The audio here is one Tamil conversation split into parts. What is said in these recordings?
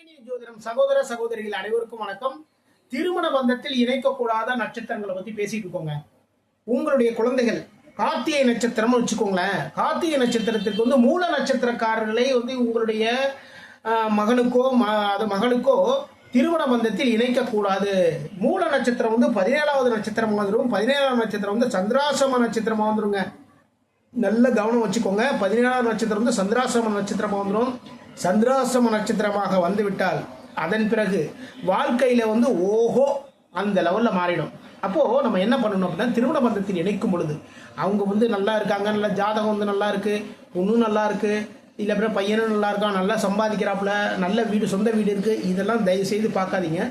ஸ்ரீனிதி ஜோதிடம் சகோதர சகோதரிகள் அனைவருக்கும் வணக்கம். திருமண பந்தத்தில் இணைக்கக்கூடாத நட்சத்திரங்களை பத்தி பேசிட்டு இருக்கோங்க. உங்களுடைய குழந்தைகள் கார்த்திகை நட்சத்திரம்னு வச்சுக்கோங்களேன். கார்த்திகை நட்சத்திரத்திற்கு மூல நட்சத்திரக்காரர்களை உங்களுடைய மகனுக்கோ திருமண பந்தத்தில் இணைக்கக்கூடாது. மூல நட்சத்திரம் 17வது நட்சத்திரம் வந்துடும். 17ஆம் நட்சத்திரம் சந்திராசிரம நட்சத்திரமா வந்துருங்க. நல்ல கவனம் வச்சுக்கோங்க. 17ஆம் நட்சத்திரம் சந்திராசிரம நட்சத்திரமா வந்துடும். சந்திராசிரம நட்சத்திரமாக வந்துவிட்டால் அதன் பிறகு வாழ்க்கையில ஓஹோ அந்த லெவல்ல மாறிடும். அப்போ நம்ம என்ன பண்ணணும் அப்படின்னா, திருமண பந்தத்தில் இணைக்கும் பொழுது அவங்க நல்லா இருக்காங்க, நல்ல ஜாதகம் நல்லா இருக்கு, பொண்ணும் நல்லா இருக்கு, இல்லை அப்புறம் பையனும் நல்லா இருக்கான், நல்லா சம்பாதிக்கிறாப்புல, நல்ல வீடு, சொந்த வீடு இருக்கு, இதெல்லாம் தயவு செய்து பார்க்காதீங்க.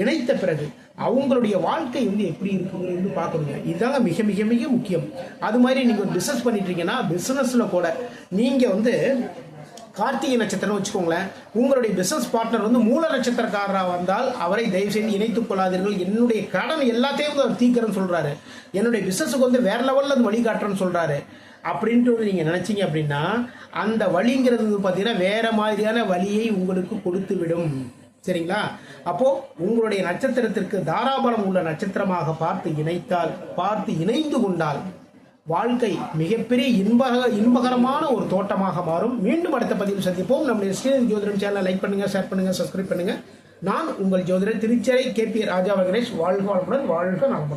இணைத்த பிறகு அவங்களுடைய வாழ்க்கை எப்படி இருக்குங்கிறது பார்க்கணுங்க. இதுதாங்க மிக மிக மிக முக்கியம். அது மாதிரி நீங்க ஒரு பிசினஸ் பண்ணிட்டு இருக்கீங்கன்னா, பிசினஸ்ல கூட நீங்க கார்த்திகை நட்சத்திரம் வச்சுக்கோங்களேன். உங்களுடைய பிசினஸ் பார்ட்னர் மூல நட்சத்திரக்காரராக வந்தால் அவரை தயவு செய்து இணைத்துக் கொள்ளாதீர்கள். என்னுடைய கடன் எல்லாத்தையும் அவர் தீக்கிறேன்னு சொல்றாரு, என்னுடைய பிசினஸுக்கு வேற லெவல்ல அது வழிகாட்டுறேன்னு சொல்றாரு அப்படின்ட்டு நீங்க நினைச்சீங்க அப்படின்னா, அந்த வழிங்கிறது பார்த்தீங்கன்னா வேற மாதிரியான வழியை உங்களுக்கு கொடுத்து விடும். சரிங்களா? அப்போ உங்களுடைய நட்சத்திரத்திற்கு தாராபலம் உள்ள நட்சத்திரமாக பார்த்து இணைந்து கொண்டால் வாழ்க்கை மிகப்பெரிய இன்பகரமான ஒரு தோட்டமாக மாறும். மீண்டும் அடுத்த பதிவில் சந்திப்போம். நம்முடைய ஸ்ரீனிதி ஜோதிடம் சேனலை லைக் பண்ணுங்க, ஷேர் பண்ணுங்க, சப்ஸ்கிரைப் பண்ணுங்க. நான் உங்கள் ஜோதிடர் திருச்செரை KP ராஜா வெங்கடேஷ். வாழ்க வளமுடன், வாழ்க நலமுடன்.